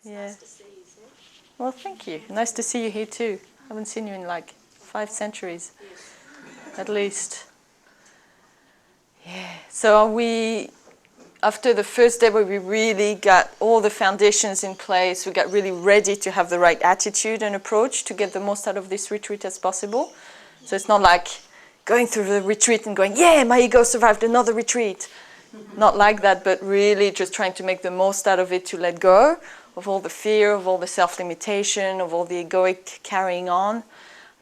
Yeah. Nice to see you, sir. Well, thank you. Nice to see you here too. I haven't seen you in like 5 centuries, at least. Yeah. So after the first day where we really got all the foundations in place, we got really ready to have the right attitude and approach to get the most out of this retreat as possible. So it's not like going through the retreat and going, yeah, my ego survived another retreat. Not like that, but really just trying to make the most out of it, to let go of all the fear, of all the self-limitation, of all the egoic carrying on,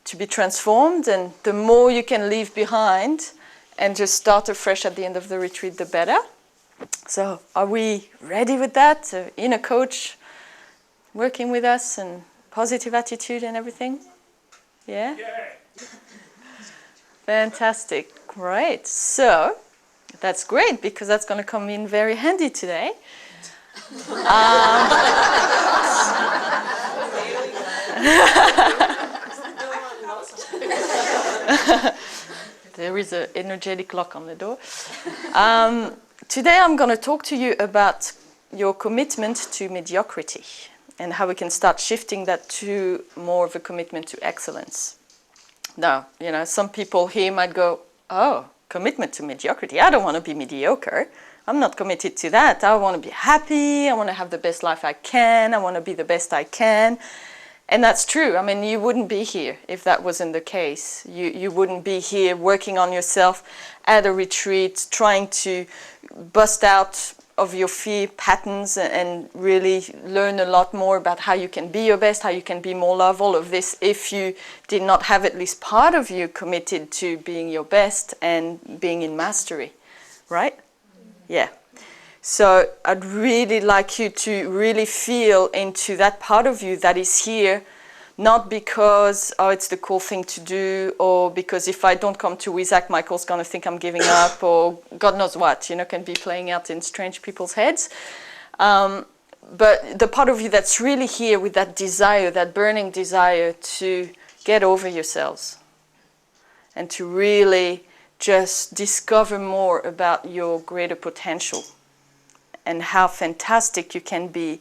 to be transformed. And the more you can leave behind and just start afresh at the end of the retreat, the better. So are we ready with that? Inner coach working with us and positive attitude and everything? Yeah? Fantastic. Great. So that's great, because that's going to come in very handy today. There is an energetic lock on the door. Today I'm going to talk to you about your commitment to mediocrity and how we can start shifting that to more of a commitment to excellence. Now, some people here might go, oh, commitment to mediocrity. I don't want to be mediocre. I'm not committed to that. I want to be happy. I want to have the best life I can. I want to be the best I can. And that's true. I mean, you wouldn't be here if that wasn't the case. You wouldn't be here working on yourself at a retreat, trying to bust out of your fear patterns and really learn a lot more about how you can be your best, how you can be more love, all of this, if you did not have at least part of you committed to being your best and being in mastery, right? Yeah. So I'd really like you to really feel into that part of you that is here, not because, oh, it's the cool thing to do, or because if I don't come to Wesak, Michael's going to think I'm giving up, or God knows what, can be playing out in strange people's heads. But the part of you that's really here with that desire, that burning desire to get over yourselves and to really just discover more about your greater potential and how fantastic you can be,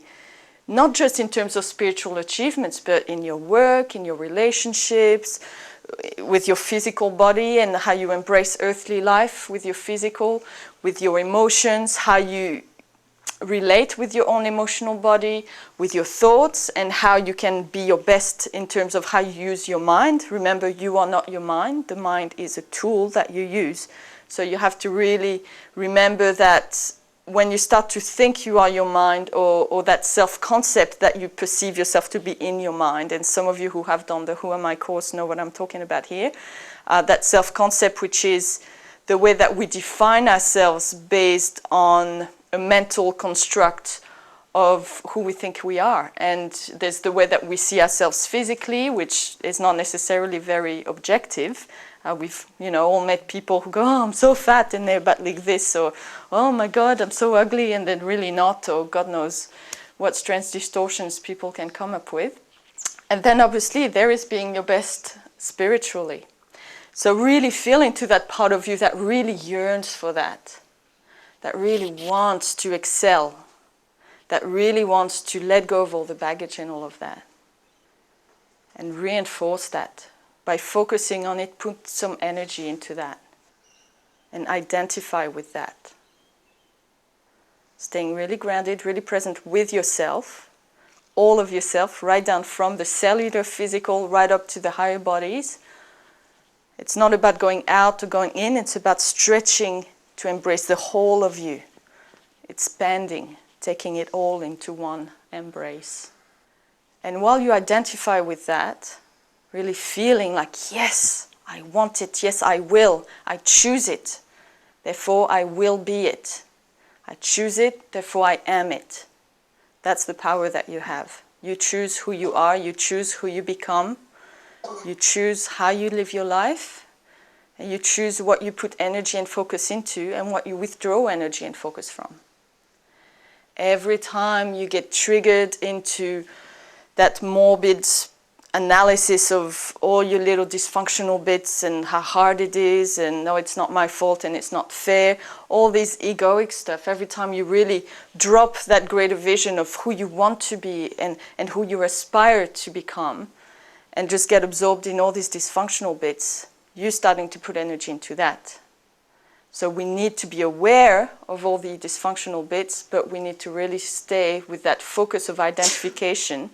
not just in terms of spiritual achievements, but in your work, in your relationships, with your physical body, and how you embrace earthly life with your physical, with your emotions, how you relate with your own emotional body, with your thoughts, and how you can be your best in terms of how you use your mind. Remember, you are not your mind. The mind is a tool that you use. So you have to really remember that when you start to think you are your mind, or that self-concept that you perceive yourself to be in your mind, and some of you who have done the Who Am I course know what I'm talking about here, that self-concept, which is the way that we define ourselves based on a mental construct of who we think we are. And there's the way that we see ourselves physically, which is not necessarily very objective. We've, all met people who go, oh, I'm so fat, and they're about like this, or, oh my God, I'm so ugly, and then really not, or God knows what strange distortions people can come up with. And then obviously there is being your best spiritually. So really feel into that part of you that really yearns for that really wants to excel, that really wants to let go of all the baggage and all of that. And reinforce that. By focusing on it, put some energy into that and identify with that. Staying really grounded, really present with yourself, all of yourself, right down from the cellular, physical, right up to the higher bodies. It's not about going out or going in, it's about stretching to embrace the whole of you, expanding, taking it all into one embrace. And while you identify with that, really feeling like, yes, I want it, yes, I will, I choose it, therefore I will be it. I choose it, therefore I am it. That's the power that you have. You choose who you are, you choose who you become, you choose how you live your life, and you choose what you put energy and focus into and what you withdraw energy and focus from. Every time you get triggered into that morbid analysis of all your little dysfunctional bits and how hard it is, and no, it's not my fault and it's not fair, all this egoic stuff. Every time you really drop that greater vision of who you want to be and who you aspire to become, and just get absorbed in all these dysfunctional bits, you're starting to put energy into that. So we need to be aware of all the dysfunctional bits, but we need to really stay with that focus of identification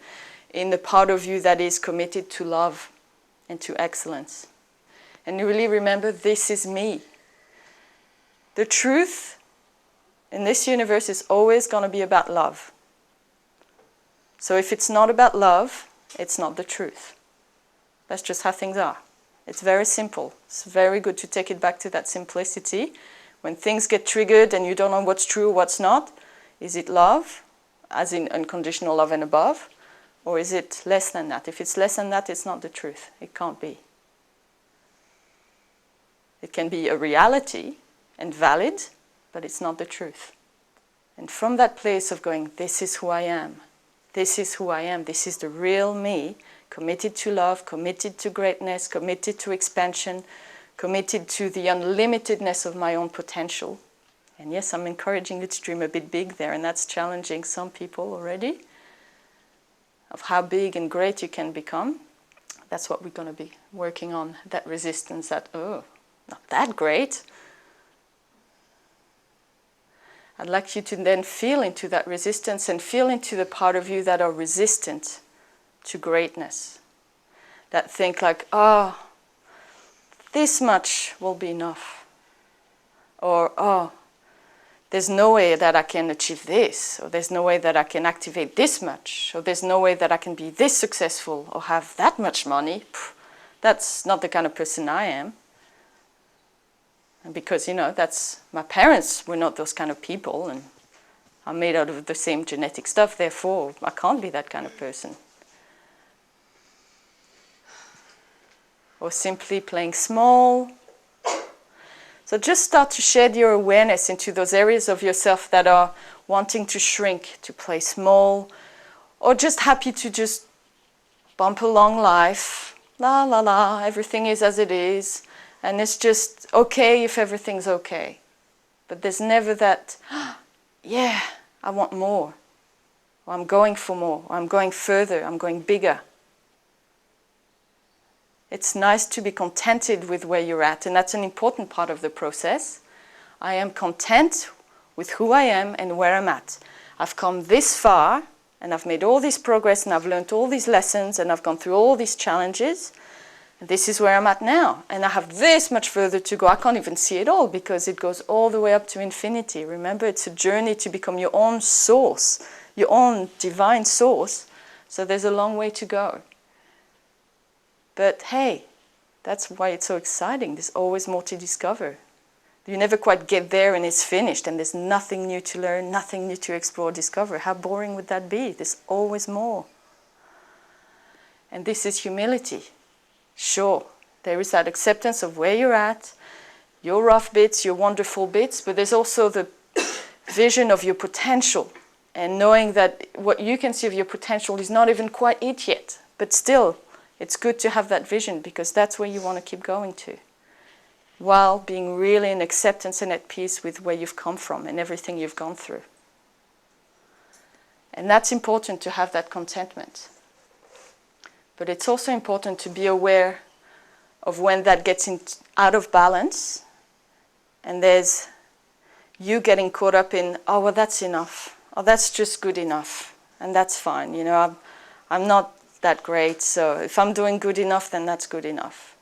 in the part of you that is committed to love and to excellence. And you really remember, this is me. The truth in this universe is always going to be about love. So if it's not about love, it's not the truth. That's just how things are. It's very simple. It's very good to take it back to that simplicity. When things get triggered and you don't know what's true or what's not, is it love, as in unconditional love and above? Or is it less than that? If it's less than that, it's not the truth. It can't be. It can be a reality and valid, but it's not the truth. And from that place of going, this is who I am, this is who I am, this is the real me, committed to love, committed to greatness, committed to expansion, committed to the unlimitedness of my own potential. And yes, I'm encouraging you to dream a bit big there, and that's challenging some people already, of how big and great you can become. That's what we're going to be working on, that resistance, that, oh, not that great. I'd like you to then feel into that resistance and feel into the part of you that are resistant to greatness. That think like, oh, this much will be enough. Or, oh, there's no way that I can achieve this, or there's no way that I can activate this much, or there's no way that I can be this successful or have that much money. That's not the kind of person I am. And because, that's my parents were not those kind of people, and I'm made out of the same genetic stuff, therefore I can't be that kind of person. Or simply playing small. So just start to shed your awareness into those areas of yourself that are wanting to shrink, to play small, or just happy to just bump along life. La, la, la, everything is as it is. And it's just okay if everything's okay. But there's never that, yeah, I want more. Or I'm going for more. Or I'm going further. I'm going bigger. It's nice to be contented with where you're at, and that's an important part of the process. I am content with who I am and where I'm at. I've come this far, and I've made all this progress, and I've learned all these lessons, and I've gone through all these challenges. And this is where I'm at now, and I have this much further to go. I can't even see it all because it goes all the way up to infinity. Remember, it's a journey to become your own source, your own divine source. So there's a long way to go. But hey, that's why it's so exciting. There's always more to discover. You never quite get there and it's finished and there's nothing new to learn, nothing new to explore, discover. How boring would that be? There's always more. And this is humility. Sure, there is that acceptance of where you're at, your rough bits, your wonderful bits, but there's also the vision of your potential and knowing that what you can see of your potential is not even quite it yet, but still, it's good to have that vision because that's where you want to keep going to, while being really in acceptance and at peace with where you've come from and everything you've gone through. And that's important to have that contentment. But it's also important to be aware of when that gets out of balance and there's you getting caught up in, oh, well, that's enough. Oh, that's just good enough. And that's fine. I'm not that great, so if I'm doing good enough, then that's good enough.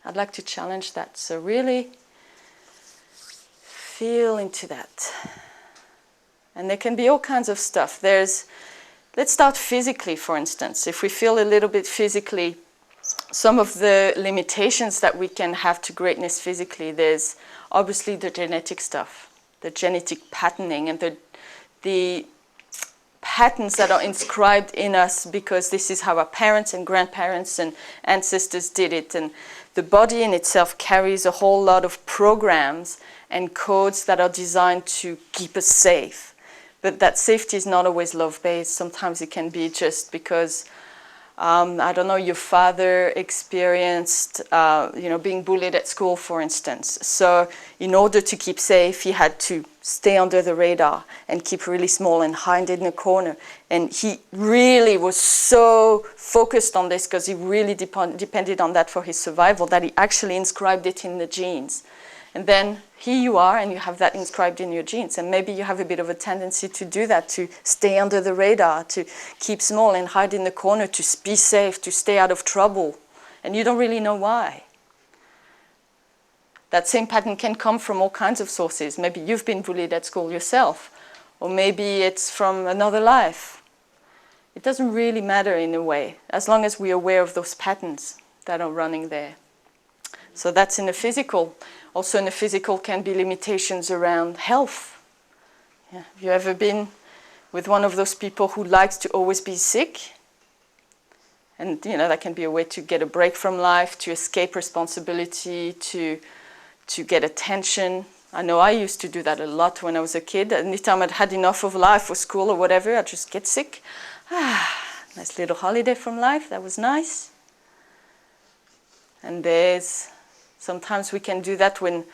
I'd like to challenge that. So really feel into that. And there can be all kinds of stuff. Let's start physically, for instance. If we feel a little bit physically, some of the limitations that we can have to greatness physically, there's obviously the genetic stuff, the genetic patterning and the patterns that are inscribed in us because this is how our parents and grandparents and ancestors did it. And the body in itself carries a whole lot of programs and codes that are designed to keep us safe. But that safety is not always love-based. Sometimes it can be just because I don't know, your father experienced, being bullied at school, for instance. So in order to keep safe, he had to stay under the radar and keep really small and hide in a corner. And he really was so focused on this because he really depended on that for his survival that he actually inscribed it in the genes. And then here you are, and you have that inscribed in your genes. And maybe you have a bit of a tendency to do that, to stay under the radar, to keep small and hide in the corner, to be safe, to stay out of trouble. And you don't really know why. That same pattern can come from all kinds of sources. Maybe you've been bullied at school yourself, or maybe it's from another life. It doesn't really matter in a way, as long as we're aware of those patterns that are running there. So that's in the physical. Also in the physical can be limitations around health. Yeah. Have you ever been with one of those people who likes to always be sick? And that can be a way to get a break from life, to escape responsibility, to get attention. I know I used to do that a lot when I was a kid. Anytime I'd had enough of life or school or whatever, I'd just get sick. Nice little holiday from life, that was nice. And sometimes we can do that when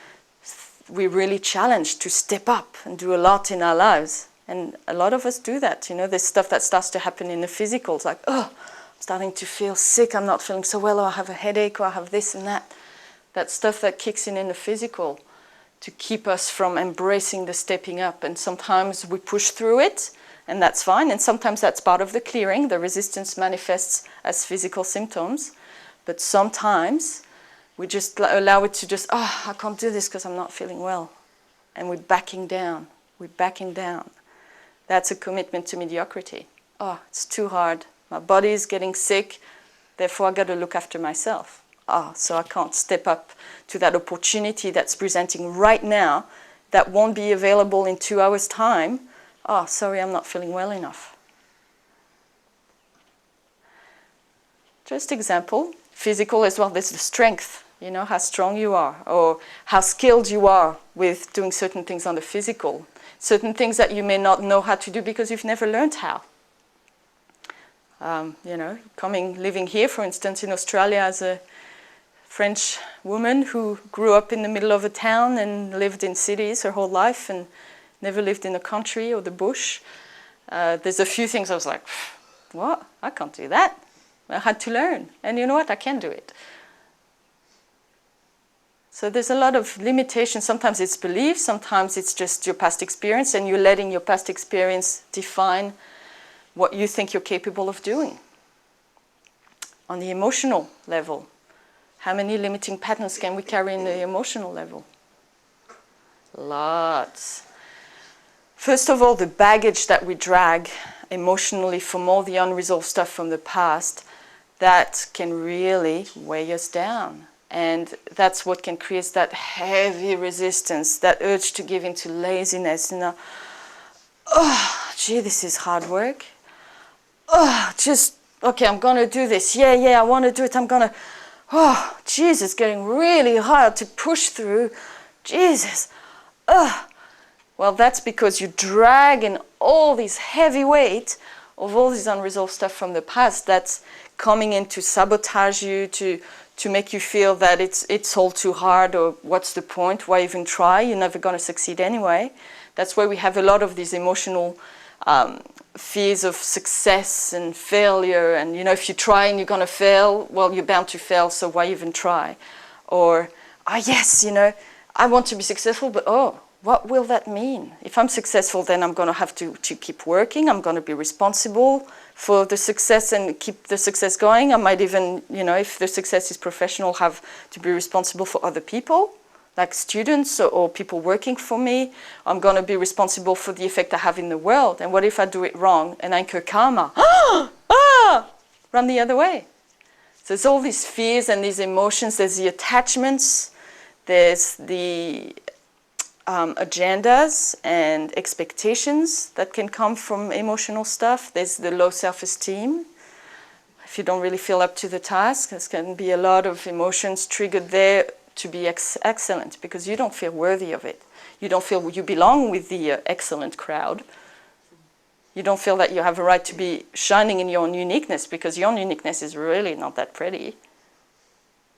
we're really challenged to step up and do a lot in our lives. And a lot of us do that. There's stuff that starts to happen in the physical. It's like, I'm starting to feel sick, I'm not feeling so well, or I have a headache, or I have this and that. That stuff that kicks in the physical to keep us from embracing the stepping up. And sometimes we push through it, and that's fine. And sometimes that's part of the clearing. The resistance manifests as physical symptoms. But sometimes we just allow it to I can't do this because I'm not feeling well. And we're backing down. That's a commitment to mediocrity. It's too hard. My body is getting sick, therefore I've got to look after myself. So I can't step up to that opportunity that's presenting right now that won't be available in 2 hours' time. Sorry, I'm not feeling well enough. Just example, physical as well, there's the strength. How strong you are, or how skilled you are with doing certain things on the physical. Certain things that you may not know how to do because you've never learned how. Living here, for instance, in Australia as a French woman who grew up in the middle of a town and lived in cities her whole life and never lived in the country or the bush. There's a few things I was like, what? I can't do that. I had to learn. And you know what? I can do it. So there's a lot of limitations. Sometimes it's belief, sometimes it's just your past experience, and you're letting your past experience define what you think you're capable of doing. On the emotional level, how many limiting patterns can we carry in the emotional level? Lots. First of all, the baggage that we drag emotionally from all the unresolved stuff from the past, that can really weigh us down. And that's what can create that heavy resistance, that urge to give into laziness. This is hard work. Okay, I'm going to do this. Yeah, I want to do it. It's getting really hard to push through. Jesus. Well, that's because you're dragging all this heavy weight of all this unresolved stuff from the past that's coming in to sabotage you, to make you feel that it's all too hard, or what's the point, why even try, you're never going to succeed anyway. That's why we have a lot of these emotional fears of success and failure, and if you try and you're going to fail, well, you're bound to fail, so why even try? Or, yes, I want to be successful, but what will that mean? If I'm successful, then I'm going to have to keep working, I'm going to be responsible for the success and keep the success going. I might even, if the success is professional, have to be responsible for other people, like students or people working for me. I'm going to be responsible for the effect I have in the world. And what if I do it wrong and I incur karma? Run the other way. So there's all these fears and these emotions. There's the attachments. There's the agendas and expectations that can come from emotional stuff. There's the low self-esteem. If you don't really feel up to the task, there can be a lot of emotions triggered there to be excellent because you don't feel worthy of it. You don't feel you belong with the excellent crowd. You don't feel that you have a right to be shining in your own uniqueness, because your own uniqueness is really not that pretty.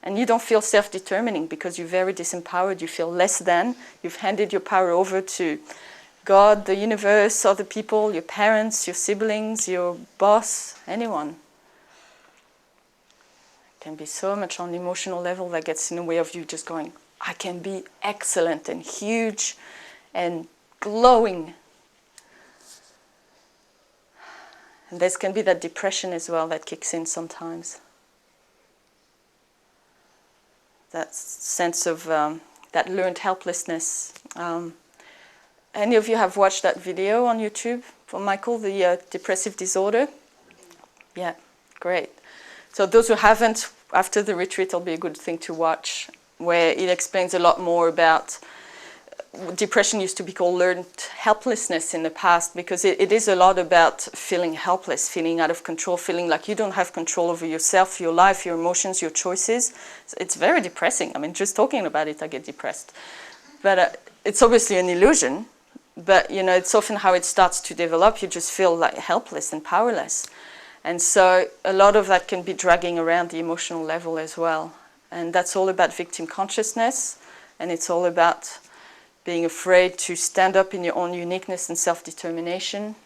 And you don't feel self-determining because you're very disempowered. You feel less than. You've handed your power over to God, the universe, other people, your parents, your siblings, your boss, anyone. It can be so much on the emotional level that gets in the way of you just going, I can be excellent and huge and glowing. And there can be that depression as well that kicks in sometimes. That sense of that learned helplessness. Any of you have watched that video on YouTube from Michael, the depressive disorder? Yeah, great. So those who haven't, after the retreat, it'll be a good thing to watch, where it explains a lot more about depression. Used to be called learned helplessness in the past, because it is a lot about feeling helpless, feeling out of control, feeling like you don't have control over yourself, your life, your emotions, your choices. It's very depressing. I mean, just talking about it, I get depressed. But it's obviously an illusion. But, you know, it's often how it starts to develop. You just feel like helpless and powerless. And so a lot of that can be dragging around the emotional level as well. And that's all about victim consciousness. And it's all about being afraid to stand up in your own uniqueness and self-determination,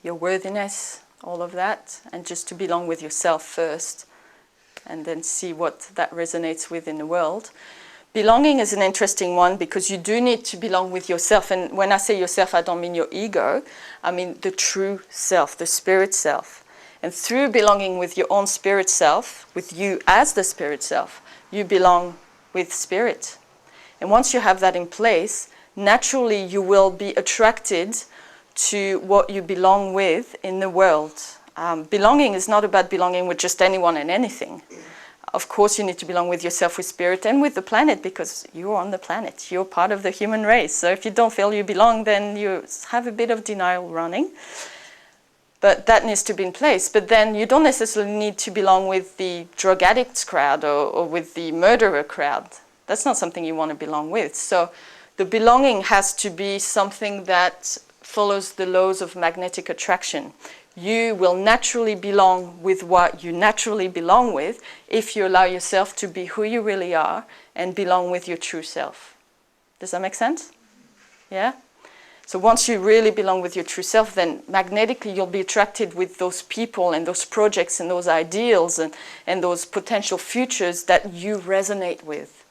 your worthiness, all of that. And just to belong with yourself first. And then see what that resonates with in the world. Belonging is an interesting one, because you do need to belong with yourself. And when I say yourself, I don't mean your ego. I mean the true self, the spirit self. And through belonging with your own spirit self, with you as the spirit self, you belong with spirit. And once you have that in place, naturally you will be attracted to what you belong with in the world. Belonging is not about belonging with just anyone and anything. Of course, you need to belong with yourself, with spirit, and with the planet, because you're on the planet. You're part of the human race. So if you don't feel you belong, then you have a bit of denial running. But that needs to be in place. But then you don't necessarily need to belong with the drug addicts crowd or with the murderer crowd. That's not something you want to belong with. So the belonging has to be something that follows the laws of magnetic attraction. You will naturally belong with what you naturally belong with if you allow yourself to be who you really are and belong with your true self. Does that make sense? Yeah? So once you really belong with your true self, then magnetically you'll be attracted with those people and those projects and those ideals and those potential futures that you resonate with.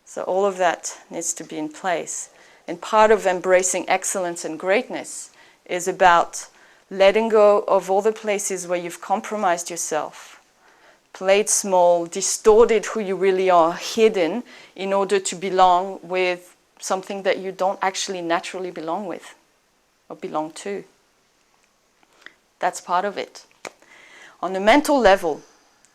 So all of that needs to be in place. And part of embracing excellence and greatness is about letting go of all the places where you've compromised yourself, played small, distorted who you really are, hidden, in order to belong with something that you don't actually naturally belong with or belong to. That's part of it. On the mental level,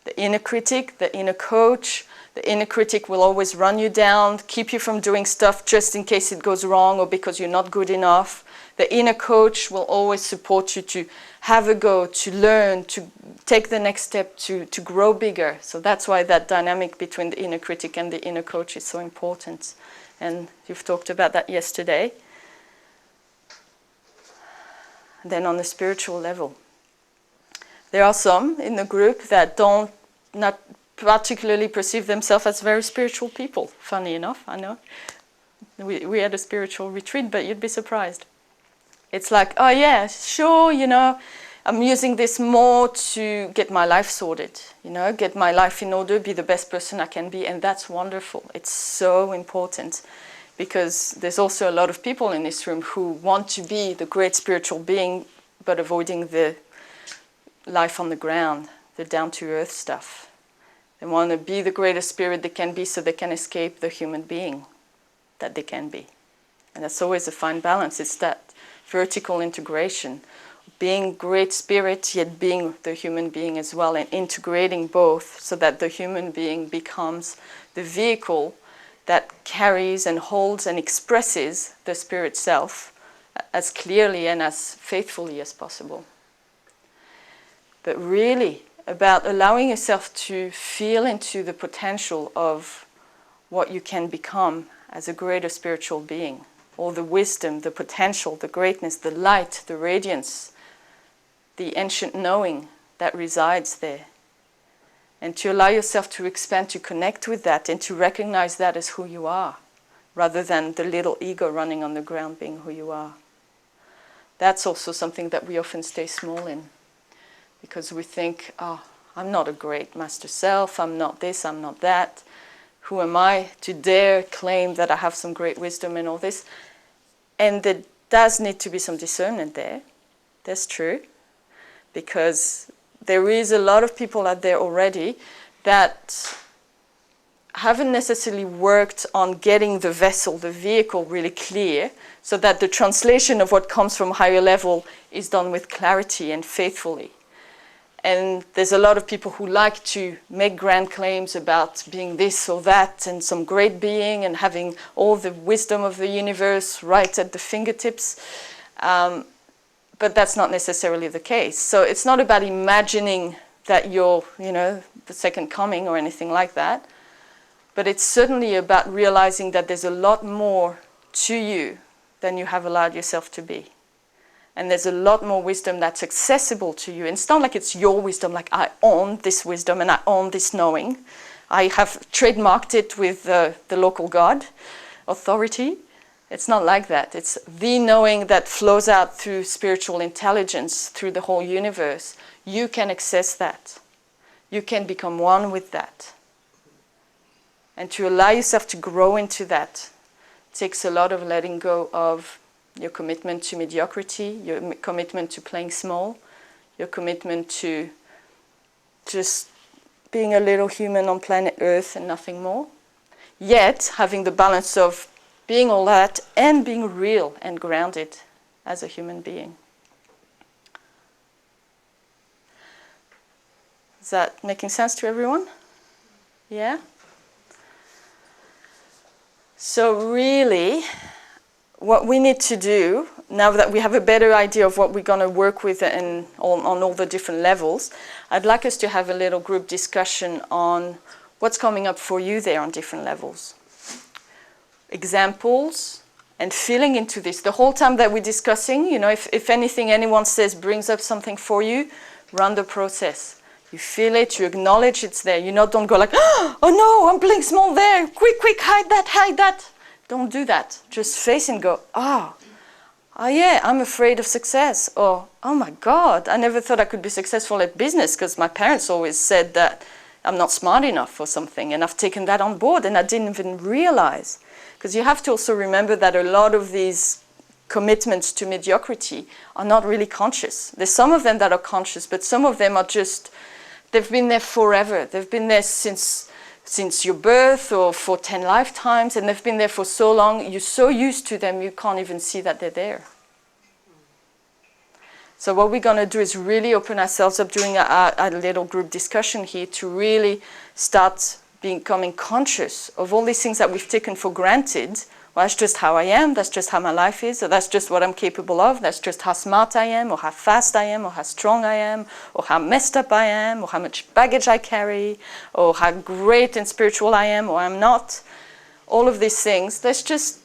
the inner critic, the inner coach, the inner critic will always run you down, keep you from doing stuff just in case it goes wrong or because you're not good enough. The inner coach will always support you to have a go, to learn, to take the next step, to grow bigger. So that's why that dynamic between the inner critic and the inner coach is so important. And you've talked about that yesterday. And then on the spiritual level, there are some in the group that not particularly perceive themselves as very spiritual people. Funny enough, I know. We had a spiritual retreat, but you'd be surprised. It's like, oh yeah, sure, you know, I'm using this more to get my life sorted, you know, get my life in order, be the best person I can be, and that's wonderful. It's so important, because there's also a lot of people in this room who want to be the great spiritual being, but avoiding the life on the ground, the down-to-earth stuff. They want to be the greatest spirit they can be so they can escape the human being that they can be. And that's always a fine balance. It's that vertical integration, being great spirit, yet being the human being as well, and integrating both so that the human being becomes the vehicle that carries and holds and expresses the spirit self as clearly and as faithfully as possible. But really about allowing yourself to feel into the potential of what you can become as a greater spiritual being, all the wisdom, the potential, the greatness, the light, the radiance, the ancient knowing that resides there. And to allow yourself to expand, to connect with that, and to recognize that as who you are, rather than the little ego running on the ground being who you are. That's also something that we often stay small in, because we think, oh, I'm not a great master self, I'm not this, I'm not that. Who am I to dare claim that I have some great wisdom and all this? And there does need to be some discernment there. That's true. Because there is a lot of people out there already that haven't necessarily worked on getting the vessel, the vehicle really clear, so that the translation of what comes from higher level is done with clarity and faithfully. And there's a lot of people who like to make grand claims about being this or that and some great being and having all the wisdom of the universe right at the fingertips. But that's not necessarily the case. So it's not about imagining that you're, the second coming or anything like that. But it's certainly about realizing that there's a lot more to you than you have allowed yourself to be. And there's a lot more wisdom that's accessible to you. And it's not like it's your wisdom, like I own this wisdom and I own this knowing. I have trademarked it with the local god authority. It's not like that. It's the knowing that flows out through spiritual intelligence, through the whole universe. You can access that. You can become one with that. And to allow yourself to grow into that takes a lot of letting go of your commitment to mediocrity, your commitment to playing small, your commitment to just being a little human on planet Earth and nothing more. Yet having the balance of being all that and being real and grounded as a human being. Is that making sense to everyone? Yeah? So really, what we need to do, now that we have a better idea of what we're going to work with and on all the different levels, I'd like us to have a little group discussion on what's coming up for you there on different levels. Examples, and feeling into this. The whole time that we're discussing, if anything anyone says brings up something for you, run the process. You feel it, you acknowledge it's there. Don't go like, oh no, I'm playing small there. Quick, hide that. Don't do that. Just face and go, oh yeah, I'm afraid of success. Or, oh my God, I never thought I could be successful at business because my parents always said that I'm not smart enough or something. And I've taken that on board and I didn't even realize. Because you have to also remember that a lot of these commitments to mediocrity are not really conscious. There's some of them that are conscious, but some of them are just, they've been there forever. They've been there since your birth or for 10 lifetimes, and they've been there for so long, you're so used to them, you can't even see that they're there. So what we're going to do is really open ourselves up during a little group discussion here to really start becoming conscious of all these things that we've taken for granted. Well, that's just how I am, that's just how my life is, or that's just what I'm capable of, that's just how smart I am, or how fast I am, or how strong I am, or how messed up I am, or how much baggage I carry, or how great and spiritual I am, or I'm not. All of these things, let's just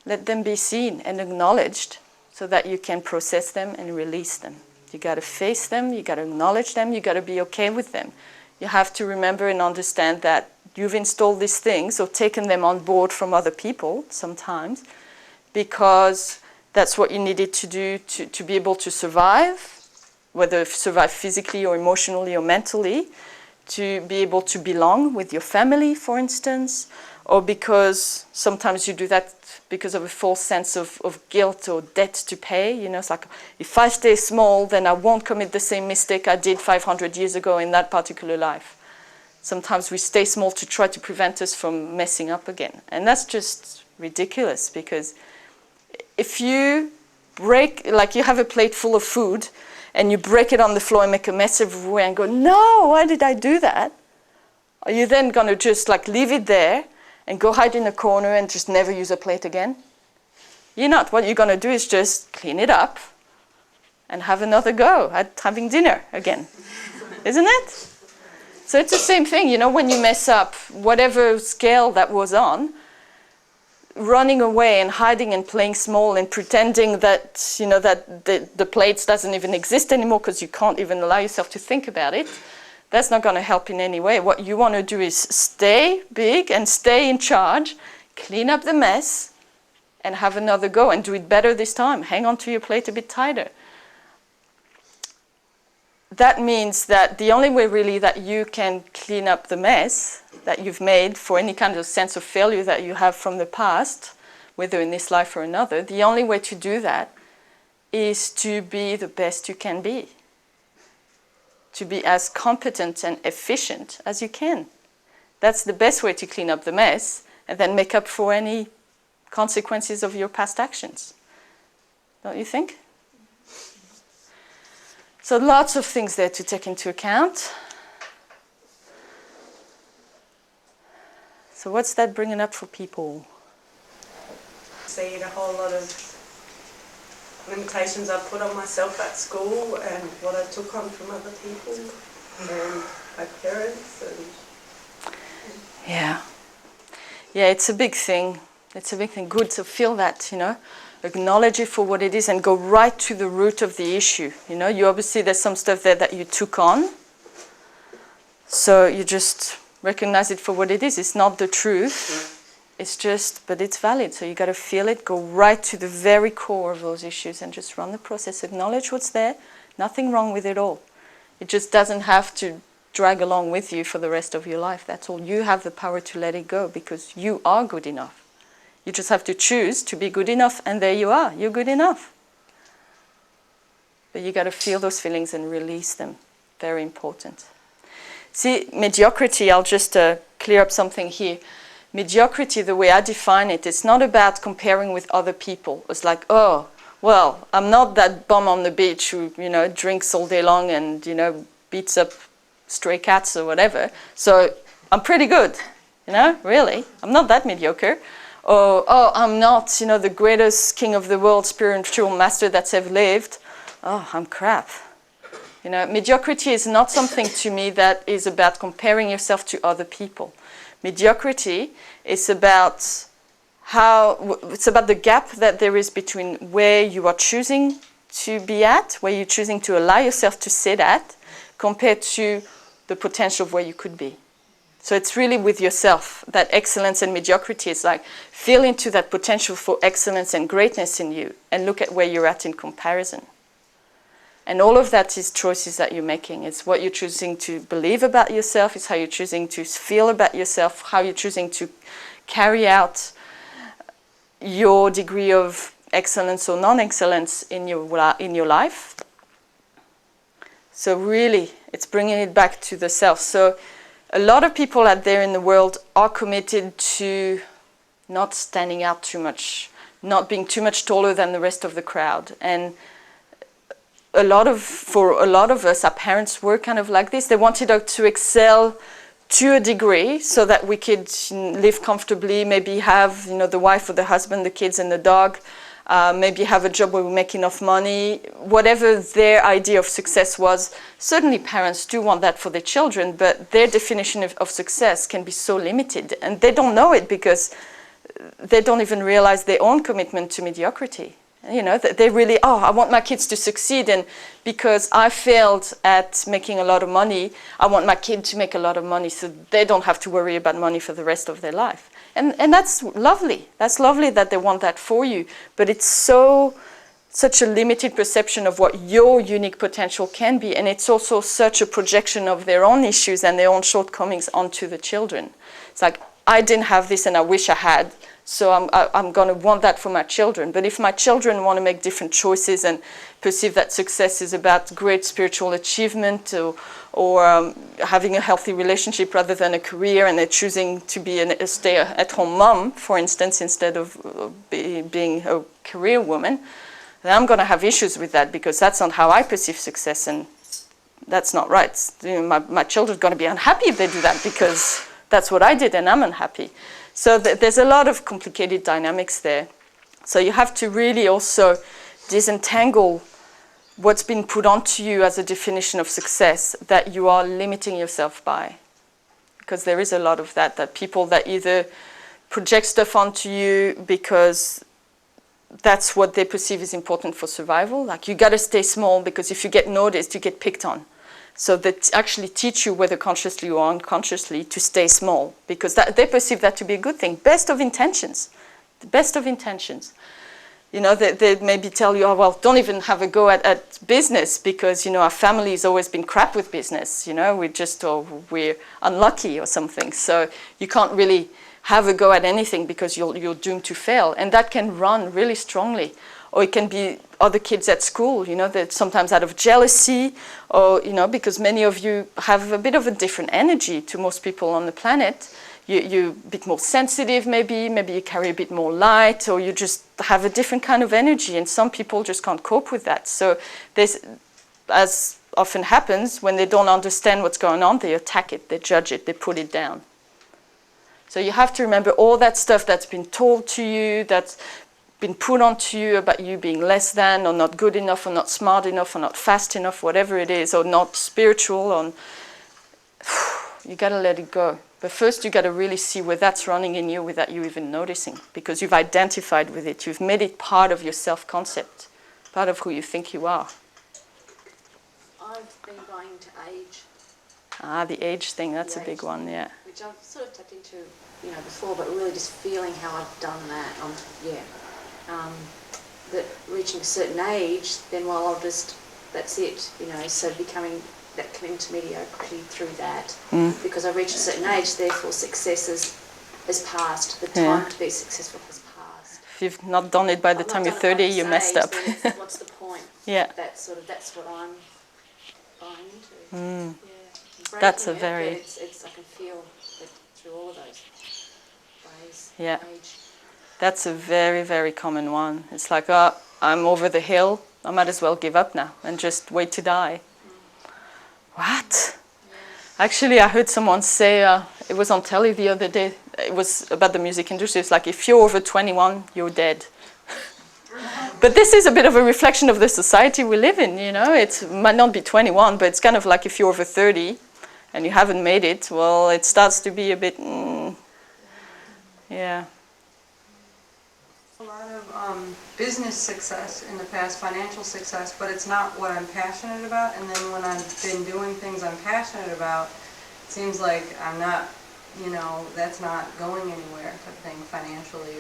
let them be seen and acknowledged so that you can process them and release them. You got to face them, you got to acknowledge them, you got to be okay with them. You have to remember and understand that you've installed these things or taken them on board from other people sometimes because that's what you needed to do to be able to survive, whether survive physically or emotionally or mentally, to be able to belong with your family, for instance, or because sometimes you do that because of a false sense of guilt or debt to pay. It's like, if I stay small, then I won't commit the same mistake I did 500 years ago in that particular life. Sometimes we stay small to try to prevent us from messing up again. And that's just ridiculous, because if you break, like you have a plate full of food and you break it on the floor and make a mess everywhere and go, no, why did I do that? Are you then going to just leave it there and go hide in a corner and just never use a plate again? You're not. What you're going to do is just clean it up and have another go at having dinner again. Isn't it? So it's the same thing, when you mess up, whatever scale that was on, running away and hiding and playing small and pretending that, you know, that the plates doesn't even exist anymore because you can't even allow yourself to think about it, that's not going to help in any way. What you want to do is stay big and stay in charge, clean up the mess, and have another go and do it better this time. Hang on to your plate a bit tighter. That means that the only way really that you can clean up the mess that you've made for any kind of sense of failure that you have from the past, whether in this life or another, the only way to do that is to be the best you can be. To be as competent and efficient as you can. That's the best way to clean up the mess and then make up for any consequences of your past actions. Don't you think? So lots of things there to take into account. So what's that bringing up for people? See a whole lot of limitations I put on myself at school and what I took on from other people and my parents. Yeah, it's a big thing. It's a big thing. Good to feel that, you know. Acknowledge it for what it is and go right to the root of the issue. You know, you obviously, there's some stuff there that you took on. So you just recognize it for what it is. It's not the truth. It's just, but it's valid. So you got to feel it, go right to the very core of those issues and just run the process. Acknowledge what's there. Nothing wrong with it all. It just doesn't have to drag along with you for the rest of your life. That's all. You have the power to let it go because you are good enough. You just have to choose to be good enough, and there you are. You're good enough. But you got to feel those feelings and release them. Very important. See, mediocrity, I'll just clear up something here. Mediocrity, the way I define it, it's not about comparing with other people. It's like, oh, well, I'm not that bum on the beach who, you know, drinks all day long and, you know, beats up stray cats or whatever. So I'm pretty good, you know, really. I'm not that mediocre. Or, oh, I'm not, you know, the greatest king of the world, spiritual master that's ever lived. Oh, I'm crap. You know, mediocrity is not something to me that is about comparing yourself to other people. Mediocrity is about it's about the gap that there is between where you are choosing to be at, where you're choosing to allow yourself to sit at, compared to the potential of where you could be. So it's really with yourself. That excellence and mediocrity is like feel into that potential for excellence and greatness in you and look at where you're at in comparison. And all of that is choices that you're making. It's what you're choosing to believe about yourself. It's how you're choosing to feel about yourself, how you're choosing to carry out your degree of excellence or non-excellence in your life. So really, it's bringing it back to the self. So a lot of people out there in the world are committed to not standing out too much, not being too much taller than the rest of the crowd. And for a lot of us, our parents were kind of like this. They wanted us to excel to a degree so that we could live comfortably, maybe have, you know, the wife or the husband, the kids and the dog, maybe have a job where we make enough money, whatever their idea of success was. Certainly parents do want that for their children, but their definition of success can be so limited, and they don't know it because they don't even realize their own commitment to mediocrity. You know, they really, I want my kids to succeed, and because I failed at making a lot of money, I want my kid to make a lot of money so they don't have to worry about money for the rest of their life. And that's lovely. That's lovely that they want that for you, but it's such a limited perception of what your unique potential can be, and it's also such a projection of their own issues and their own shortcomings onto the children. It's like, I didn't have this and I wish I had, so I'm going to want that for my children. But if my children want to make different choices and perceive that success is about great spiritual achievement or having a healthy relationship rather than a career, and they're choosing to be a stay-at-home mom, for instance, instead of being a career woman, then I'm going to have issues with that because that's not how I perceive success, and that's not right. You know, my children are going to be unhappy if they do that because that's what I did and I'm unhappy. So there's a lot of complicated dynamics there. So you have to really also disentangle what's been put onto you as a definition of success that you are limiting yourself by. Because there is a lot of that people that either project stuff onto you because that's what they perceive is important for survival. Like, you got to stay small because if you get noticed, you get picked on. So they actually teach you, whether consciously or unconsciously, to stay small because they perceive that to be a good thing. Best of intentions. The best of intentions. You know, they maybe tell you, oh, well, don't even have a go at business because, you know, our family's always been crap with business. You know, we're unlucky or something. So you can't really have a go at anything because you're doomed to fail. And that can run really strongly. Or it can be other kids at school, you know, that sometimes out of jealousy or, you know, because many of you have a bit of a different energy to most people on the planet. You're a bit more sensitive maybe you carry a bit more light, or you just have a different kind of energy, and some people just can't cope with that. So there's, as often happens, when they don't understand what's going on, they attack it, they judge it, they put it down. So you have to remember all that stuff that's been told to you, that's been put onto you about you being less than, or not good enough, or not smart enough, or not fast enough, whatever it is, or not spiritual, you got to let it go. But first, you got to really see where that's running in you without you even noticing, because you've identified with it. You've made it part of your self-concept, part of who you think you are. I've been going to age. The age thing, that's a big one, yeah. Which I've sort of tapped into, you know, before, but really just feeling how I've done that. That reaching a certain age, then that's it, you know, so becoming that coming to mediocrity through that. Because I reached a certain age, therefore success is past. The time to be successful has passed. If you've not done it by the time you're 30, you messed up. What's the point? Yeah. That's what I'm buying into. Yeah. That's a Breaking very... I can feel it through all of those ways. Yeah. Age. That's a very, very common one. It's like, oh, I'm over the hill, I might as well give up now and just wait to die. What? Actually, I heard someone say, it was on telly the other day, it was about the music industry, it's like, if you're over 21, you're dead. But this is a bit of a reflection of the society we live in, you know. It might not be 21, but it's kind of like if you're over 30 and you haven't made it, well, it starts to be a bit, yeah. A lot of business success in the past, financial success, but it's not what I'm passionate about. And then when I've been doing things I'm passionate about, it seems like I'm not, you know, that's not going anywhere type of thing financially,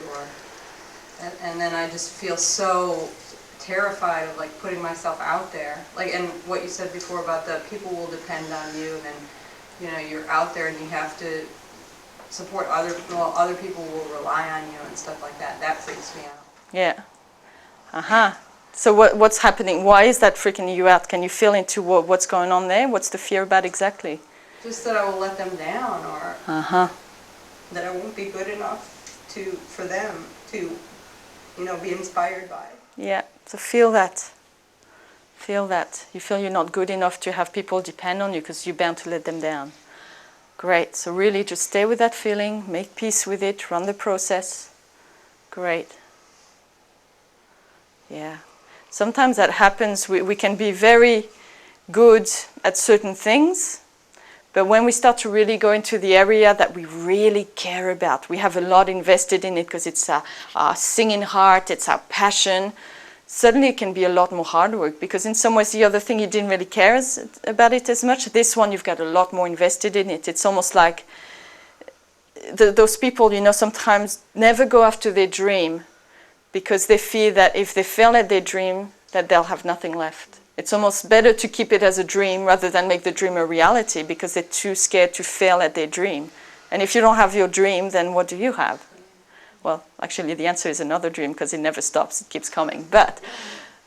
and then I just feel so terrified of like putting myself out there. Like, and what you said before about the people will depend on you, and you know, you're out there and you have to support other people will rely on you and stuff like that. That freaks me out. Yeah. So what's happening? Why is that freaking you out? Can you feel into what's going on there? What's the fear about exactly? Just that I will let them down, or that I won't be good enough for them to, you know, be inspired by. Yeah. So feel that. Feel that. You feel you're not good enough to have people depend on you because you're bound to let them down. Great. So really just stay with that feeling, make peace with it, run the process. Great. Yeah. Sometimes that happens. We can be very good at certain things, but when we start to really go into the area that we really care about, we have a lot invested in it because it's our singing heart, it's our passion, suddenly it can be a lot more hard work, because in some ways the other thing you didn't really care about it as much. This one you've got a lot more invested in it. It's almost like those people, you know, sometimes never go after their dream because they fear that if they fail at their dream, that they'll have nothing left. It's almost better to keep it as a dream rather than make the dream a reality, because they're too scared to fail at their dream. And if you don't have your dream, then what do you have? Well, actually, the answer is another dream, because it never stops. It keeps coming. But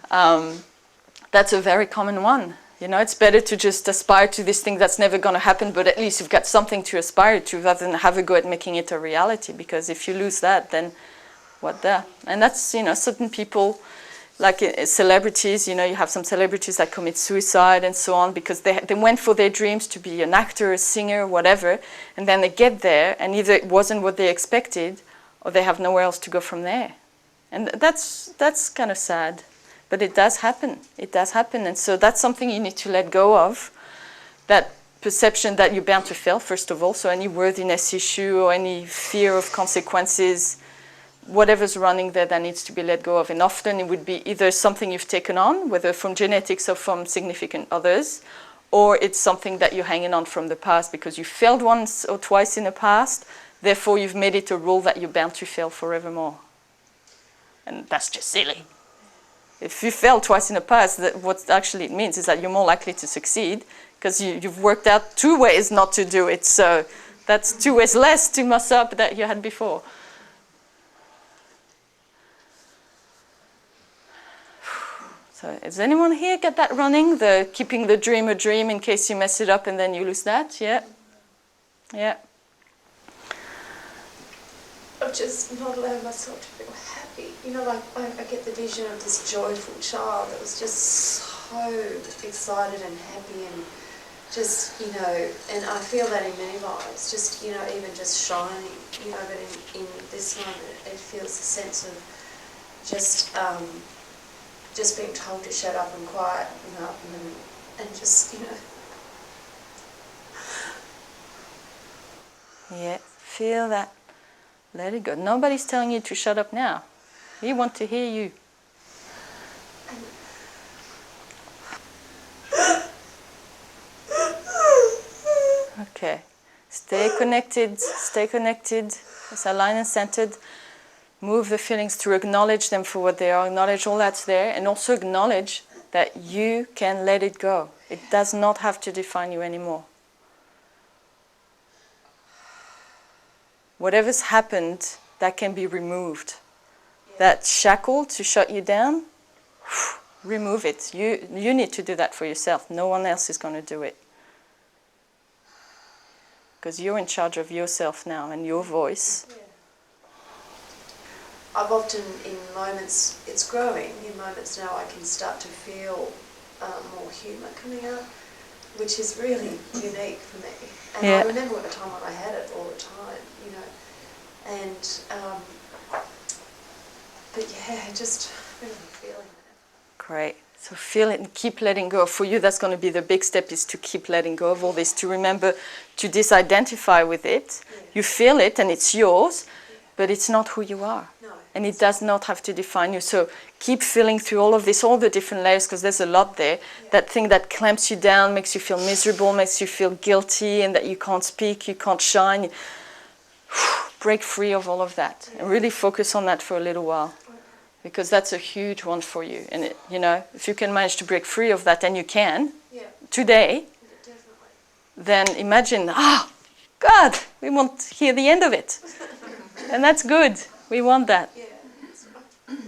that's a very common one. You know, it's better to just aspire to this thing that's never going to happen, but at least you've got something to aspire to rather than have a go at making it a reality. Because if you lose that, then what the? And that's, you know, certain people, like celebrities, you know, you have some celebrities that commit suicide and so on because they went for their dreams to be an actor, a singer, whatever, and then they get there and either it wasn't what they expected or they have nowhere else to go from there. And that's kind of sad. But it does happen. It does happen. And so that's something you need to let go of. That perception that you're bound to fail, first of all. So any worthiness issue or any fear of consequences, whatever's running there that needs to be let go of. And often it would be either something you've taken on, whether from genetics or from significant others, or it's something that you're hanging on from the past because you failed once or twice in the past, therefore you've made it a rule that you're bound to fail forevermore. And that's just silly. If you failed twice in the past, what actually it means is that you're more likely to succeed because you've worked out 2 ways not to do it. So that's 2 ways less to mess up that you had before. So does anyone here get that running? The keeping the dream a dream in case you mess it up and then you lose that? Yeah? Yeah. Of just not allowing myself to feel happy. You know, like I get the vision of this joyful child that was just so excited and happy and just, you know, and I feel that in many lives, just, you know, even just shining, you know, but in this moment it feels a sense of just being told to shut up and quieten up and just, you know. Yeah, feel that. Let it go. Nobody's telling you to shut up now. We want to hear you. Okay. Stay connected, as aligned and centered. Move the feelings through, acknowledge them for what they are, acknowledge all that's there, and also acknowledge that you can let it go. It does not have to define you anymore. Whatever's happened, that can be removed. That shackle to shut you down, remove it. You need to do that for yourself. No one else is going to do it. Because you're in charge of yourself now and your voice. Yeah. I've often, in moments, it's growing, in moments now I can start to feel more humour coming out, which is really unique for me. And yeah. I remember a time when I had it all the time, you know. And, but yeah, just really feeling that. Great. So feel it and keep letting go. For you, that's going to be the big step, is to keep letting go of all this, to remember to disidentify with it. Yeah. You feel it and it's yours, but it's not who you are. No. And it does not have to define you. So keep feeling through all of this, all the different layers, because there's a lot there. Yeah. That thing that clamps you down, makes you feel miserable, makes you feel guilty, and that you can't speak, you can't shine. Break free of all of that. And really focus on that for a little while. Because that's a huge one for you. And, it, you know, if you can manage to break free of that, and you can, today, then imagine, God, we want to hear the end of it. And that's good. We want that. Yeah, that's right.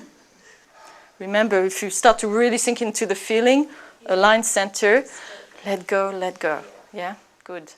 Remember, if you start to really sink into the feeling, align center, let go, let go. Yeah? Good.